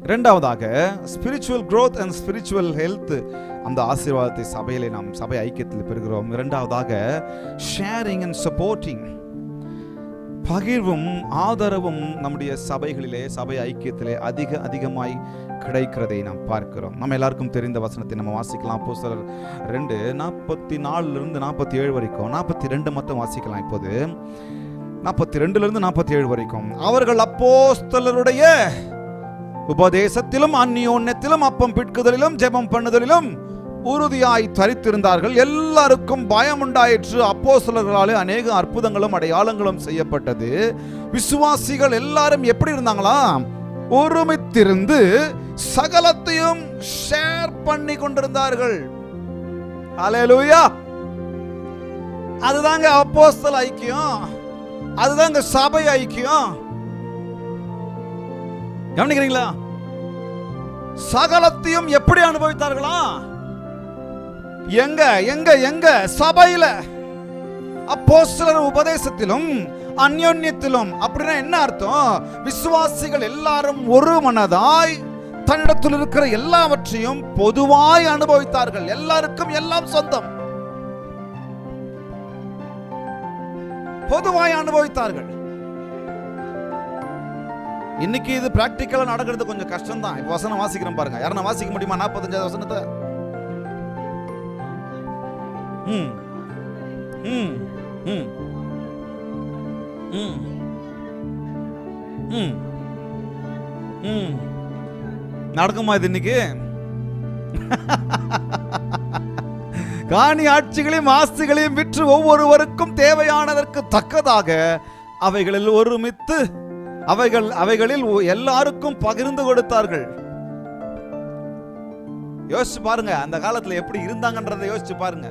இரண்டாவதாக spiritual growth and spiritual health, அந்த ஆசீர்வாதத்தை சபையிலே நாம் சபை ஐக்கியத்தில் பெறுகிறோம். இரண்டாவதாக ஷேரிங் அண்ட் சப்போர்ட்டிங், பகிர்வும் ஆதரவும் நம்முடைய சபைகளிலே சபை ஐக்கியத்திலே அதிகமாய் கிடைக்கிறதை நாம் பார்க்கிறோம். நம்ம எல்லாருக்கும் தெரிந்த வசனத்தை நம்ம வாசிக்கலாம். அப்போஸ்தலர் 2:44 47 வரைக்கும், 42 மட்டும் வாசிக்கலாம். இப்போது 42 47 வரைக்கும். அவர்கள் அப்போஸ்தலருடைய உபதேசத்திலும் அந்நியோன்யத்திலும் அப்பம் பிட்குதலிலும் ஜெபம் பண்ணுதலிலும் உறுதியாய் தரித்திருந்தார்கள். எல்லாருக்கும் பயம் உண்டாயிற்று. அப்போஸ்தலர்களாலே அநேக அற்புதங்களும் அடையாளங்களும் செய்யப்பட்டது. விசுவாசிகள் எல்லாரும் எப்படி இருந்தாங்களா? ஒருமித்திருந்து சகலத்தையும் ஷேர் பண்ணி கொண்டிருந்தார்கள். ஹல்லேலூயா! அதுதாங்க அப்போஸ்தல ஐக்கியம், அதுதாங்க சபை ஐக்கியம். கவனிக்கிறீங்களா? சகலத்தையும் எப்படி அனுபவித்தார்களா? எங்க எங்க எங்க? சபையில. அப்போஸ்தலர் உபதேசத்திலும் அந்யோன்யத்திலும். அப்படின்னா என்ன அர்த்தம்? விசுவாசிகள் எல்லாரும் ஒரு மனதாய் தன்னிடத்தில் இருக்கிற எல்லாவற்றையும் பொதுவாய் அனுபவித்தார்கள். எல்லாருக்கும் எல்லாம் சொந்தம், பொதுவாய் அனுபவித்தார்கள். இன்னைக்கு இது பிராக்டிக்கலா நடக்கிறது கொஞ்சம் கஷ்டம் தான். இப்ப வசனம் வாசிக்கிறோம் பாருங்க. யாரும் வாசிக்க முடியுமா 45வது வசனத்தை? நடக்குமா இது இன்னைக்கு? காணி ஆட்சிகளையும் ஆஸ்திகளையும் விற்று ஒவ்வொருவருக்கும் தேவையானதற்கு தக்கதாக அவைகளில் ஒருமித்து அவைகளில் எல்லாருக்கும் பகிர்ந்து கொடுத்தார்கள். யோசிச்சு பாருங்க, அந்த காலத்துல எப்படி இருந்தாங்கன்றதை யோசிச்சு பாருங்க.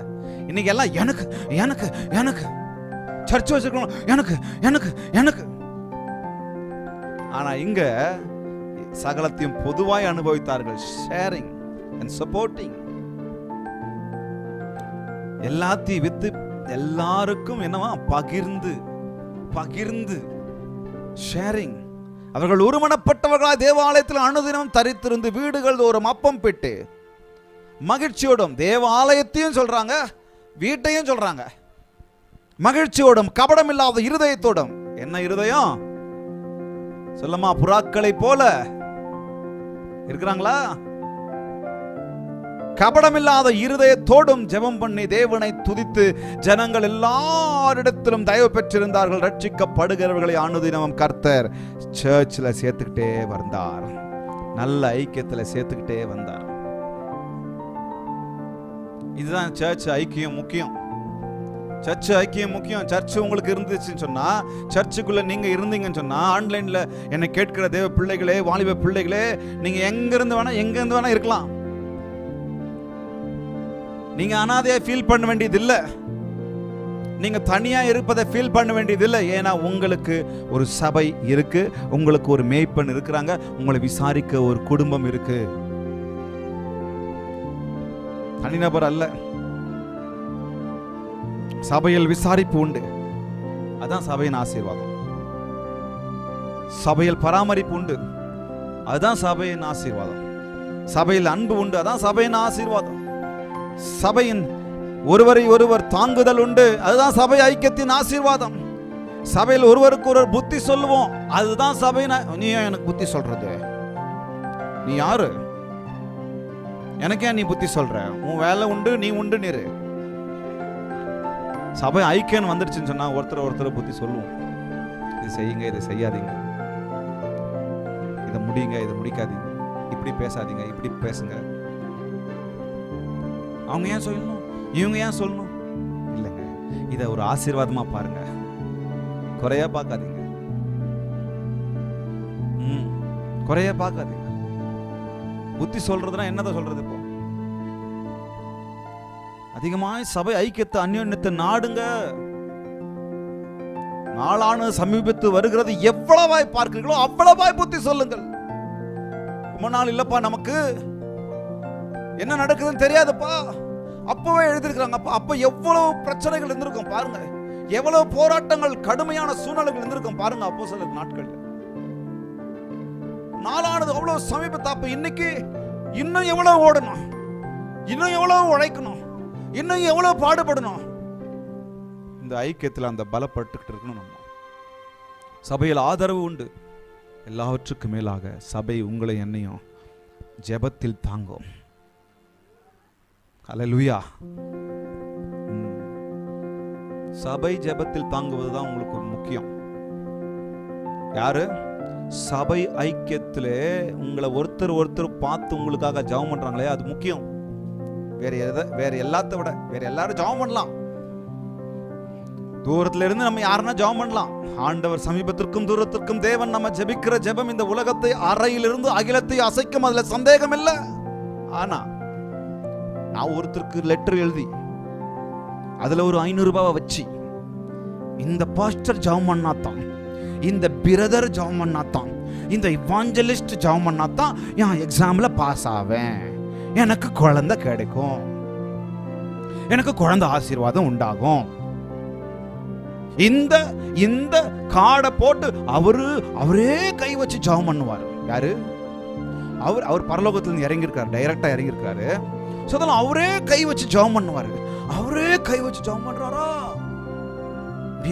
இன்னைக்கு எல்லாம் எனக்கு எனக்கு எனக்கு சர்ச் வச்சிருக்கணும், எனக்கு எனக்கு எனக்கு. ஆனா இங்க சகலத்தையும் பொதுவாய் அனுபவித்தார்கள். Sharing and supporting. எல்லாத்தையும் வித்து எல்லாருக்கும் என்னவா? பகிர்ந்து பகிர்ந்து ஷேரிங். அவர்கள் ஒருமனப்பட்டவர்களாய் தேவாலயத்தில் அனுதினம் தரித்திருந்து வீடுகள் தோறும் அப்பம் பிட்டு மகிழ்ச்சியோடும், தேவாலயத்தையும் சொல்றாங்க, வீட்டையும் சொல்றாங்க, மகிழ்ச்சியோடும் கபடம் இல்லாத இருதயத்தோடும். என்ன இருதயம்? சொல்லமா, புறாக்களை போல இருக்கிறாங்களா? கபடமில்லாத இருதயத்தோடும் ஜெபம் பண்ணி தேவனை துதித்து ஜனங்கள் எல்லாரிடத்திலும் தயவு பெற்றிருந்தார்கள். ரட்சிக்கப்படுகிறவர்களை அனுதினமும் கர்த்தர் சர்ச்சில் சேர்த்துக்கிட்டே வந்தார். நல்ல ஐக்கியத்தில் சேர்த்துக்கிட்டே வந்தார். இதுதான் சர்ச் ஐக்கியம் முக்கியம். சர்ச் ஐக்கியம் முக்கியம். சர்ச் உங்களுக்கு இருந்துச்சுன்னு சொன்னா, சர்ச்சுக்குள்ள நீங்க இருந்தீங்கன்னு சொன்னா, ஆன்லைன்ல என்னை கேட்கிற தேவ பிள்ளைகளே, வாலிப பிள்ளைகளே, நீங்க எங்க இருந்து வேணா இருக்கலாம். நீங்க அனாதையா ஃபீல் பண்ண வேண்டியது இல்லை, நீங்க தனியா இருப்பதை ஃபீல் பண்ண வேண்டியது இல்லை. ஏன்னா உங்களுக்கு ஒரு சபை இருக்கு, உங்களுக்கு ஒரு மேய்ப்பன் இருக்கிறாங்க, உங்களை விசாரிக்க ஒரு குடும்பம் இருக்கு. தனிநபர் அல்ல, சபையில் விசாரிப்பு உண்டு. அதான் சபையின் ஆசீர்வாதம். சபையில் பராமரிப்பு உண்டு, அதுதான் சபையின் ஆசீர்வாதம். சபையில் அன்பு உண்டு, அதான் சபையின் ஆசீர்வாதம். சபையின் ஒருவரை ஒருவர் தாங்குதல் உண்டு, அதுதான் சபை ஐக்கியத்தின் ஆசீர்வாதம். சபையில் ஒருவருக்கு ஒருவர் புத்தி சொல்லுவோம், அதுதான் சபையின். நீ எனக்கு புத்தி சொல்றது? நீ யாரு? எனக்கே நீ புத்தி சொல்ற? உன் வேலை உண்டு, நீ உண்டு நீரு. சபை ஐக்கியம் வந்துருச்சுன்னு சொன்னா ஒருத்தர் புத்தி சொல்லுவோம். இது செய்யுங்க, இதை செய்யாதீங்க, இதை முடியுங்க, இதை முடிக்காதீங்க, இப்படி பேசாதீங்க, இப்படி பேசுங்க. அவங்க ஏன் சொல்லணும், இவங்க ஏன் சொல்லணும்? இல்லைங்க, இதை ஒரு ஆசீர்வாதமா பாருங்க, குறையா பார்க்காதீங்க. குறையா பார்க்காதீங்க. புத்தி சொல்றதுன்னா என்னதான் சொல்றது? இப்போ அதிகமாய் சபை ஐக்கியத்தை அந்யோன்யத்தை நாடுங்க. நாளான சமீபத்து வருகிறது. எவ்வளவாய் பார்க்கிறீர்களோ அவ்வளவாய் புத்தி சொல்லுங்கள். ரொம்ப நாள் இல்லப்பா, நமக்கு என்ன நடக்குதுன்னு தெரியாதுப்பா, அப்பவே எழுதிருக்கிறாங்க. அப்ப எவ்வளவு பிரச்சனைகள் இருந்திருக்கும் பாருங்க, எவ்வளவு போராட்டங்கள், கடுமையான சூழ்நிலைகள் இருந்திருக்கும் பாருங்க. அப்போஸ்தலர் நாட்கள் நாளானது அவ்வளவு சமீபத்தாப்ப இன்னைக்கு இன்னும் எவ்வளவு ஓடணும், இன்னும் எவ்வளவு உழைக்கணும், இன்னும் எவ்வளவு பாடுபடணும். இந்த ஐக்கியத்தில் அந்த பலப்பட்டுக்கிட்டு இருக்கணும். நம்ம சபையில் ஆதரவு உண்டு. எல்லாவற்றுக்கும் மேலாக சபை உங்களை என்னையும் ஜெபத்தில் தாங்கும். அல்லேலூயா. சபை ஜெபத்தில் தாங்குவதுதான் உங்களுக்கு முக்கியம். யாரு? சபை ஐக்கியத்திலே உங்களை ஒருத்தர் பார்த்து உங்களுக்காக ஜெபம் பண்றாங்களே, அது முக்கியம். வேற எல்லாத்த விட வேற எல்லாரும் ஜெபம் பண்ணலாம். தூரத்துல இருந்து நம்ம யாருன்னா ஜெபம் பண்ணலாம். ஆண்டவர் சமீபத்திற்கும் தூரத்திற்கும் தேவன் நம்ம ஜெபிக்கிற ஜெபம் இந்த உலகத்தை அறையிலிருந்து அகிலத்தை அசைக்கும், அதுல சந்தேகம் இல்லை. ஆனா நான் ஒருத்தருக்கு லெட்டர் எழுதி அதுல ஒரு 500 ரூபாவை வச்சு இந்த பாஸ்டர் ஜெபம் பண்ணாதான், இந்த பிரதர் ஜெபம் பண்ணாதான், இந்த இவாஞ்சலிஸ்ட் ஜெபம் பண்ணாதான் என் எக்ஸாம்ல பாஸ் ஆவேன், எனக்கு குழந்தை கிடைக்கும், எனக்கு குழந்தை ஆசீர்வாதம் உண்டாகும், இந்த இந்த காடை போட்டு அவரே கை வச்சு ஜெபம் பண்ணுவார். யாரு? அவர் பரலோகத்திலிருந்து இறங்கியிருக்காரு, டைரக்டா இறங்கியிருக்காரு. அவரே கை வச்சு ஜெபம் பண்ணுவாரு. அவரே கை வச்சு ஜெபம் பண்றாரா?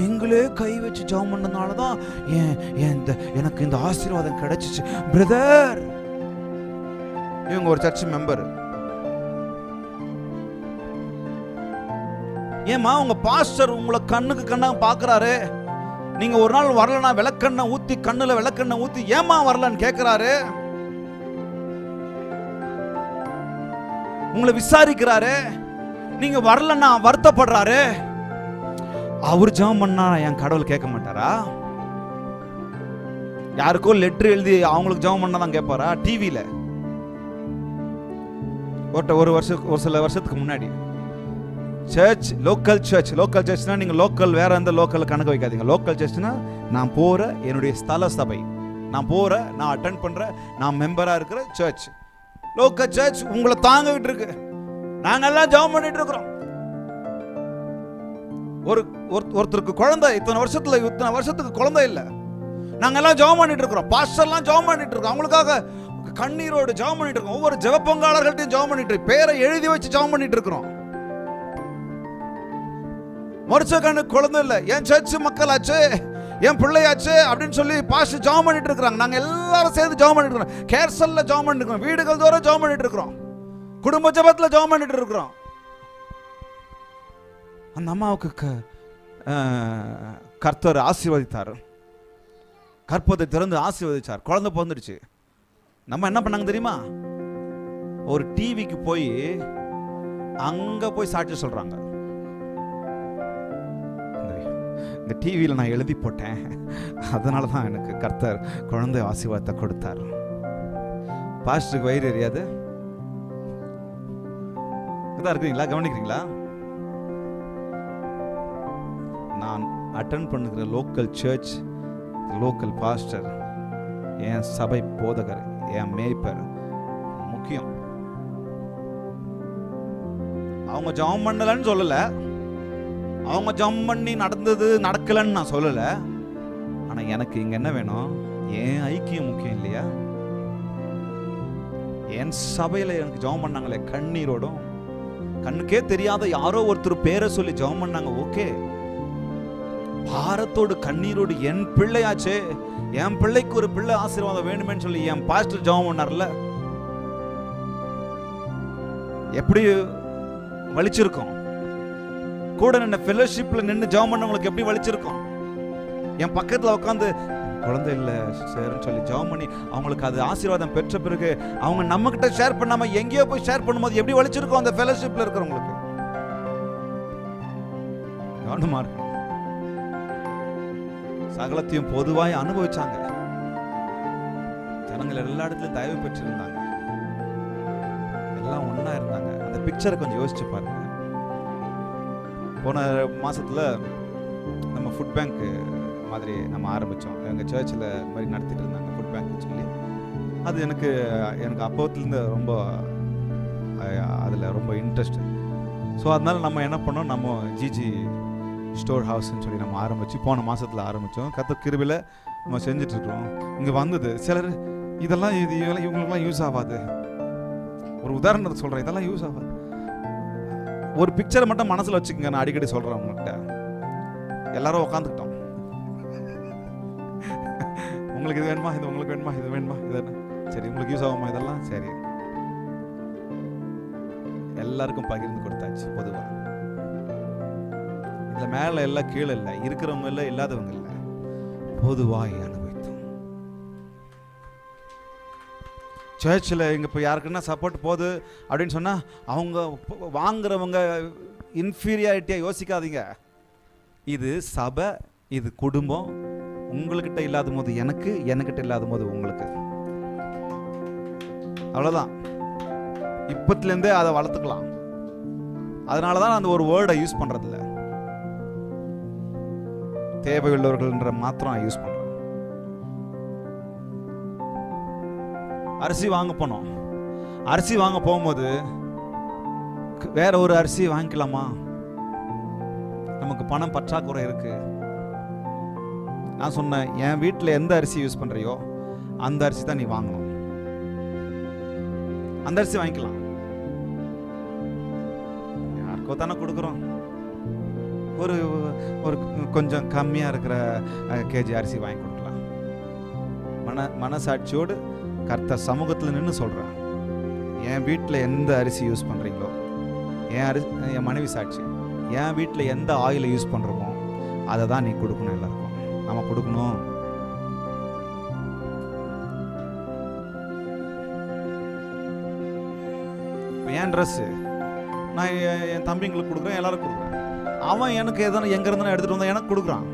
எங்களே கை வச்சு ஜெபம் பண்ணனாலதான் எனக்கு இந்த ஆசீர்வாதம் கிடைச்சிச்சு பிரதர். இவங்க ஒரு சர்ச் மெம்பர். ஏமா உங்க பாஸ்டர் உங்களை கண்ணுக்கு கண்ணா பாக்குறாரு, நீங்க ஒரு நாள் வரலன்னா விளக்கெண்ணெய் ஊத்தி கண்ணுல விளக்கெண்ணெய் ஊத்தி ஏமா வரலன்னு கேட்கிறாரு, உங்களை விசாரிக்கிறாரு, நீங்க வரலன்னா வருத்தப்படுறாரு. அவர் ஜெபம் பண்ணா என் கடவுள் கேட்க மாட்டாரா? யாருக்கோ லெட்டர் எழுதி அவங்களுக்கு ஜெபம் பண்ணாதான் கேட்பாரா? டிவியில ஒரு சில வருஷத்துக்கு முன்னாடி சர்ச், லோக்கல் சர்ச்னா நீங்க லோக்கல் வேற எந்த லோக்கல் கணக்கு வைக்காதீங்க. லோக்கல் சர்ச்னா நான் போற என்னுடைய ஸ்தல சபை, நான் போற, நான் அட்டெண்ட் பண்ற, நான் மெம்பரா இருக்கிற சர்ச். லோக்கல் சர்ச் உங்களை தாங்கிட்டு இருக்கு. நாங்க எல்லாம் ஜெபம் பண்ணிட்டு இருக்கிறோம். ஒருத்தருக்கு குழந்தை இத்தனை வருஷத்துக்கு குழந்தை இல்ல, நாங்க எல்லாம் ஜெபம் பண்ணிட்டு இருக்கிறோம். பாஸ்டர் எல்லாம் ஜெபம் பண்ணிட்டு இருக்கோம். அவங்களுக்காக கண்ணீரோடு ஜெபம் பண்ணிட்டு இருக்கோம். ஒவ்வொரு ஜெப பங்காளர்கள்ட்டையும் ஜெபம் பண்ணிட்டு, பேரை எழுதி வச்சு ஜெபம் பண்ணிட்டு இருக்கிறோம். மறுச்ச கண்ணுக்கு குழந்தை இல்ல, என் சர்ச் மக்களாச்சு, என் பிள்ளையாச்சு அப்படின்னு சொல்லி பாஸ்டர் ஜெபம் பண்ணிட்டு இருக்காங்க. நாங்க எல்லாரும் சேர்ந்து ஜெபம் பண்ணிட்டு இருக்கோம். கேர்சல்ல ஜெபம் பண்ணிட்டு இருக்கோம், வீடுகள் தோறும் ஜெபம் பண்ணிட்டு இருக்கிறோம், குடும்ப ஜெபத்துல ஜெபம் பண்ணிட்டு இருக்கிறோம். அந்த அம்மாவுக்கு கர்த்தர் ஆசீர்வதித்தார், கற்பத்தை திறந்து ஆசீர்வதிச்சார், குழந்தை பிறந்துடுச்சு. நம்ம என்ன பண்ணாங்க தெரியுமா? ஒரு டிவிக்கு போய் அங்க போய் சாட்சி சொல்றாங்க. இந்த டிவியில் நான் எழுதி போட்டேன், அதனால தான் எனக்கு கர்த்தர் குழந்தை ஆசீர்வாதத்தை கொடுத்தார். பாஸ்டருக்கு வயிறு எரியாது? இதான் இருக்கிறீங்களா? கவனிக்கிறீங்களா? நான் அட்டெண்ட் பண்ணுகிற லோக்கல் சர்ச், லோக்கல் பாஸ்டர், என் சபை போதகர், என் மேய்ப்பர் முக்கியம். அவங்க ஜெபம் பண்ணலன்னு சொல்லல, அவங்க ஜெபம் பண்ணி நடக்கலன்னு நான் சொல்லல. ஆனா எனக்கு இங்க என்ன வேணும்? என் ஐக்கியம் முக்கியம் இல்லையா? என் சபையில எனக்கு ஜெபம் பண்ணாங்களே கண்ணீரோடும், கண்ணுக்கே தெரியாத யாரோ ஒருத்தர் பேரை சொல்லி ஜெபம் பண்ணாங்க, ஓகே. பாரத்தோடு கண்ணீரோடு என் பிள்ளையாச்சே, என் பிள்ளைக்கு ஒரு பிள்ளை ஆசீர்வாதம் வேணுமேன்னு சொல்லி என் பாஸ்டர் ஜெபம் பண்ணார்ல, எப்படி வலிச்சிருக்கும்? கூட நின்ன ஃபெலோஷிப்ல நின்று ஜெபம் பண்ணவங்களுக்கு எப்படி வலிச்சிருக்கும்? என் பக்கத்துல உட்காந்து குழந்தை இல்ல சார்னு சொல்லி ஜெபம் பண்ணி அவங்களுக்கு அது ஆசீர்வாதம் பெற்ற பிறகு அவங்க நம்ம கிட்ட ஷேர் பண்ணாம எங்கேயோ போய் ஷேர் பண்ணும்போது எப்படி வலிச்சிருக்கும் அந்த ஃபெலோஷிப்ல இருக்கிறவங்களுக்கு? கவனமா இருக்கும். சகலத்தையும் பொதுவாய் அனுபவிச்சாங்க. ஜனங்கள் எல்லா இடத்துலயும் தயவு பெற்றிருந்தாங்க, எல்லாம் ஒன்னா இருந்தாங்க. அந்த பிக்சரை கொஞ்சம் யோசிச்சு பாருங்க. போன மாசத்துல நம்ம ஃபுட் பேங்க் மாதிரி நம்ம ஆரம்பித்தோம். எங்கள் சர்ச்சில் இந்த மாதிரி நடத்திட்டு இருந்தாங்க ஃபுட் பேங்க்னு சொல்லி. அது எனக்கு அப்போத்துலேருந்து ரொம்ப அதில் ரொம்ப இன்ட்ரெஸ்ட். ஸோ அதனால நம்ம என்ன பண்ணோம், நம்ம ஜிஜி ஸ்டோர் ஹவுஸ்ன்னு சொல்லி நம்ம ஆரம்பித்து போன மாதத்தில் ஆரம்பித்தோம். கர்த்தர் கிருபையில் நம்ம செஞ்சிட்ருக்கிறோம். இங்கே வந்தது சிலர் இதெல்லாம் இவங்களுக்குலாம் யூஸ் ஆகாது. ஒரு உதாரணத்தை சொல்றேன், இதெல்லாம் யூஸ் ஆகாது. ஒரு பிக்சரை மட்டும் மனசுல வச்சுக்கோங்க. நான் அடிக்கடி சொல்றேன் உங்கள்கிட்ட, எல்லாரும் உட்காந்துக்கிட்டோம், உங்களுக்கு இது வேணுமா, இது உங்களுக்கு வேணுமா, இது வேணுமா, இது என்ன, சரி உங்களுக்கு யூஸ் ஆகுமா, இதெல்லாம் சரி, எல்லாருக்கும் பகிர்ந்து கொடுத்தாச்சு. பொதுவா இதுல மேல எல்லாம் கீழே இல்லை, இருக்கிறவங்க இல்லை, இல்லாதவங்க இல்லை, பொதுவாய் அனுபவித்தோம். சர்ச்சில் இங்கே இப்போ யாருக்குன்னா சப்போர்ட் போகுது அப்படின்னு சொன்னால் அவங்க வாங்குறவங்க இன்ஃபீரியாரிட்டியாக யோசிக்காதீங்க. இது சபை, இது குடும்பம். உங்கள்கிட்ட இல்லாத போது எனக்கு, எனக்கிட்ட இல்லாத போது உங்களுக்கு, அவ்வளோதான். இப்பத்துலேருந்தே அதை வளர்த்துக்கலாம். அதனால தான் அந்த ஒரு வேர்டை யூஸ் பண்ணுறதில்ல. தேவையுள்ளவர்கள்ன்ற மாத்திரம் யூஸ் பண்றேன். அரிசி வாங்க போனோம். அரிசி வாங்க போகும்போது வேற ஒரு அரிசி வாங்கிக்கலாமா, நமக்கு பணம் பற்றாக்குறை இருக்கு. நான் சொன்னேன், என் வீட்டில் எந்த அரிசி யூஸ் பண்றியோ அந்த அரிசி தான் நீ வாங்கணும். அந்த அரிசி வாங்கிக்கலாம், யாருக்கோ தானே கொடுக்குறோம். ஒரு ஒரு கொஞ்சம் கம்மியாக இருக்கிற கேஜி அரிசி வாங்கி கொடுக்கலாம். மனசாட்சியோடு கர்த்தர் சமூகத்தில் நின்று சொல்கிறேன், என் வீட்டில் எந்த அரிசி யூஸ் பண்ணுறீங்களோ, என் மனைவி சாட்சி, என் வீட்டில் எந்த ஆயிலை யூஸ் பண்ணுறோமோ அதை தான் நீ கொடுக்கணும். எல்லாருக்கும் நம்ம கொடுக்கணும். என் ட்ரெஸ்ஸு நான் என் தம்பிங்களுக்கு கொடுக்குறேன், எல்லாரும் கொடுக்குறேன். அவன் எனக்கு எதனா எங்க இருந்தாலும் எடுத்துட்டு வந்தா எனக்கு கொடுக்குறான்.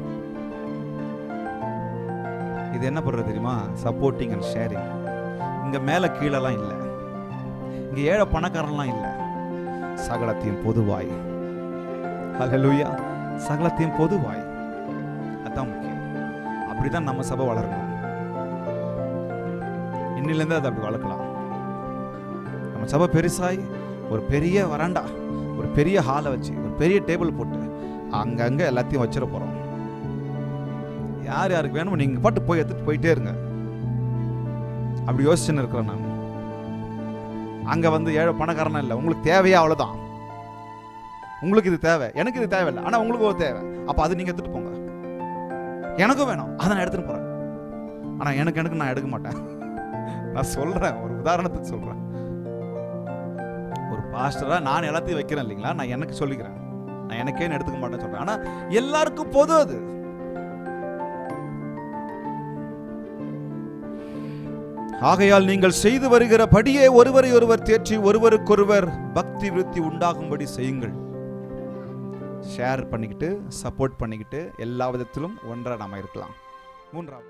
இது என்ன பண்றது தெரியுமா? Supporting and sharing. இங்க மேல கீழெல்லாம் இல்லை, இங்க ஏழை பணக்காரன்லாம் இல்லை, சகலத்தையும் பொதுவாய். ஹல்லேலூயா, சகலத்தையும் பொதுவாய். அதான் முக்கியம். அப்படிதான் நம்ம சபை வளரணும். இன்னிலிருந்து அதை அப்படி வளர்க்கலாம். நம்ம சபை பெருசாய் ஒரு பெரிய வராண்டா, ஒரு பெரிய ஹாலை வச்சு, ஒரு பெரிய டேபிள் போட்டு அங்கங்க எல்லாத்தையும் வச்சிட போறோம். யார் யாருக்கு வேணுமோ நீங்க பாட்டு போய் எடுத்துட்டு போயிட்டே இருங்க. அப்படி யோசிச்சுன்னு இருக்கிறேன் நான். அங்க வந்து ஏழை பணக்காரனா இல்லை, உங்களுக்கு தேவையா அவ்வளவுதான். உங்களுக்கு இது தேவை, எனக்கு இது தேவையில்லை, ஆனா உங்களுக்கு ஒரு தேவை. அப்ப அது நீங்க எடுத்துட்டு போங்க. எனக்கும் வேணும், அதை நான் எடுத்துட்டு போறேன். ஆனா எனக்கு நான் எடுக்க மாட்டேன். நான் சொல்றேன், ஒரு உதாரணத்துக்கு சொல்றேன். ஒரு பாஸ்டரா நான் எல்லாத்தையும் வைக்கிறேன் இல்லைங்களா, நான் எனக்கு சொல்லிக்கிறேன், நான் எனக்கே எடுத்துக்க மாட்டேன்னு சொல்றேன். ஆனா எல்லாருக்கும் பொது அது. ஆகையால் நீங்கள் செய்து வருகிற படியே ஒருவரை ஒருவர் தேற்றி ஒருவருக்கொருவர் பக்தி விருத்தி உண்டாகும்படி செய்யுங்கள். ஷேர் பண்ணிக்கிட்டு, சப்போர்ட் பண்ணிக்கிட்டு, எல்லா விதத்திலும் ஒன்றா நாம இருக்கலாம். மூன்றாவது